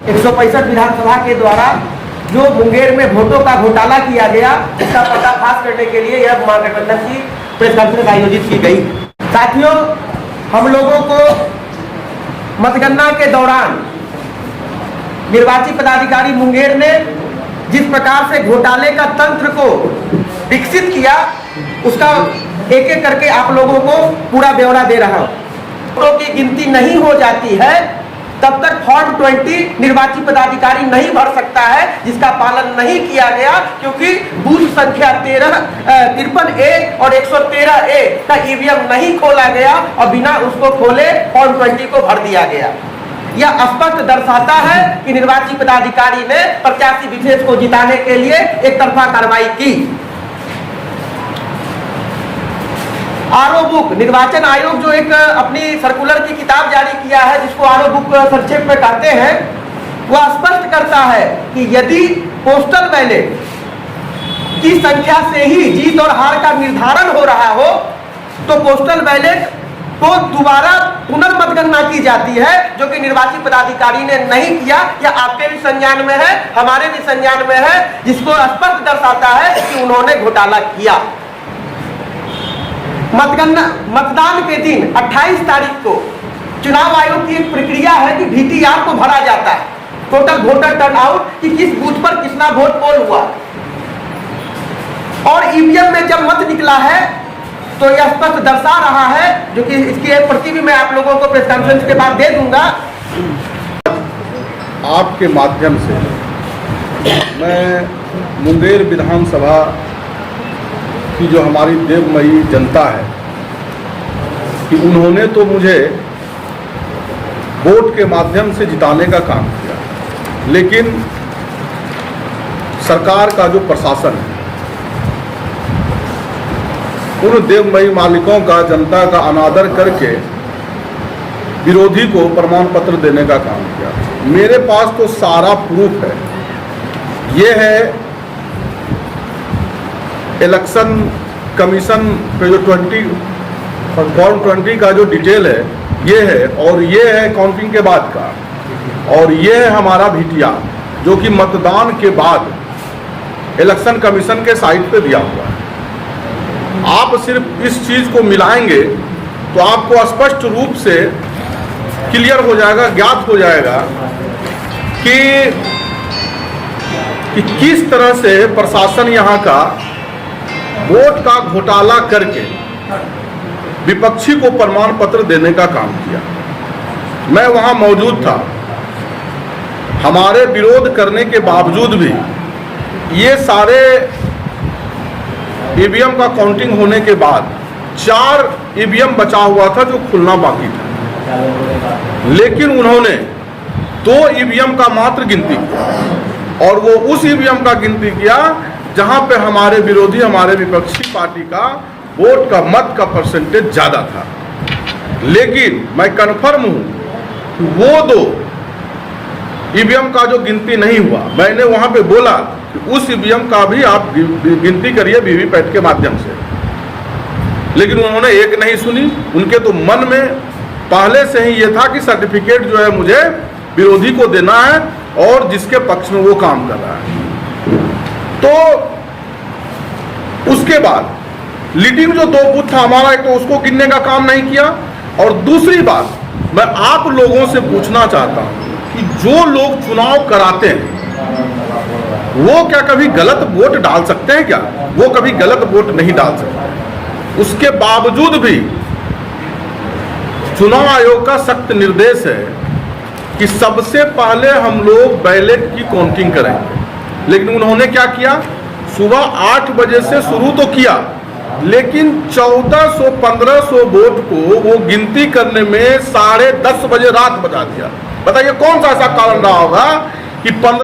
165 विधानसभा के द्वारा जो मुंगेर में वोटों का घोटाला किया गया, इसका पर्दाफाश करने के लिए यह महागठबंधन की प्रेस कॉन्फ्रेंस आयोजित की गई। साथियों, हम लोगों को मतगणना के दौरान निर्वाची पदाधिकारी मुंगेर ने जिस प्रकार से घोटाले का तंत्र को विकसित किया, उसका एक एक करके आप लोगों को पूरा ब्यौरा दे रहा हूं। वोटों की गिनती नहीं हो जाती है तब तक फॉर्म 20 निर्वाची पदाधिकारी नहीं भर सकता है, जिसका पालन नहीं किया गया, क्योंकि बूथ संख्या 53A और 113A का ईवीएम नहीं खोला गया और बिना उसको खोले फॉर्म 20 को भर दिया गया। यह स्पष्ट दर्शाता है कि निर्वाची पदाधिकारी ने प्रत्याशी विशेष को जिताने के लिए एक तरफा कार्रवाई की। आरओ बुक, निर्वाचन आयोग जो एक अपनी सर्कुलर की किताब जारी किया है, जिसको आरओ बुक संक्षेप में कहते हैं, वह स्पष्ट करता है कि यदि पोस्टल बैलेट की संख्या से ही जीत और हार का निर्धारण हो रहा हो तो पोस्टल बैलेट को दोबारा पुनर्मतगणना की जाती है, जो कि निर्वाची पदाधिकारी ने नहीं किया। यह आपके भी संज्ञान में है, हमारे भी संज्ञान में है, जिसको स्पष्ट दर्शाता है कि उन्होंने घोटाला किया। मतदान के दिन 28 तारीख को चुनाव आयोग की एक प्रक्रिया है कि VTR को भरा जाता है, टोटल वोटर टर्नआउट, कि किस बूथ पर कितना वोट पोल हुआ। और ईवीएम में जब मत निकला है तो यह स्पष्ट दर्शा रहा है, जो कि इसकी एक प्रति भी मैं आप लोगों को प्रेस कॉन्फ्रेंस के बाद दे दूंगा। आपके माध्यम से मैं मुंगेर विधानसभा की जो हमारी देवमयी जनता है कि उन्होंने तो मुझे वोट के माध्यम से जिताने का काम किया, लेकिन सरकार का जो प्रशासन है उन देवमयी मालिकों का, जनता का अनादर करके विरोधी को प्रमाण पत्र देने का काम किया। मेरे पास तो सारा प्रूफ है। ये है इलेक्शन कमीशन पे जो फॉर्म 20 का जो डिटेल है ये है, और ये है काउंटिंग के बाद का, और ये है हमारा VTR जो कि मतदान के बाद इलेक्शन कमीशन के साइट पे दिया हुआ है। आप सिर्फ इस चीज़ को मिलाएंगे तो आपको स्पष्ट रूप से क्लियर हो जाएगा, ज्ञात हो जाएगा कि किस तरह से प्रशासन यहाँ का वोट का घोटाला करके विपक्षी को प्रमाण पत्र देने का काम किया। मैं वहां मौजूद था। हमारे विरोध करने के बावजूद भी ये सारे ईवीएम का काउंटिंग होने के बाद 4 ईवीएम बचा हुआ था जो खुलना बाकी था, लेकिन उन्होंने 2 ईवीएम का मात्र गिनती किया, और वो उस ईवीएम का गिनती किया जहां पे हमारे विरोधी, हमारे विपक्षी पार्टी का वोट का, मत का परसेंटेज ज्यादा था। लेकिन मैं कन्फर्म हूं कि वो 2 ईवीएम का जो गिनती नहीं हुआ, मैंने वहां पे बोला कि उस ईवीएम का भी आप गिनती करिए वीवीपैट के माध्यम से, लेकिन उन्होंने एक नहीं सुनी। उनके तो मन में पहले से ही ये था कि सर्टिफिकेट जो है मुझे विरोधी को देना है, और जिसके पक्ष में वो काम कर रहा है। तो उसके बाद लीडिंग जो 2 बूथ था हमारा, एक तो उसको गिनने का काम नहीं किया, और दूसरी बात मैं आप लोगों से पूछना चाहता हूं कि जो लोग चुनाव कराते हैं वो क्या कभी गलत वोट डाल सकते हैं? क्या वो कभी गलत वोट नहीं डाल सकते? उसके बावजूद भी चुनाव आयोग का सख्त निर्देश है कि सबसे पहले हम लोग बैलेट की काउंटिंग करेंगे। लेकिन उन्होंने क्या किया, सुबह 8 बजे से शुरू तो किया, लेकिन 1400-1500 वोट को वो गिनती करने में 10:30 बजे रात बजा दिया। बताइए कौन सा ऐसा कारण रहा होगा कि 15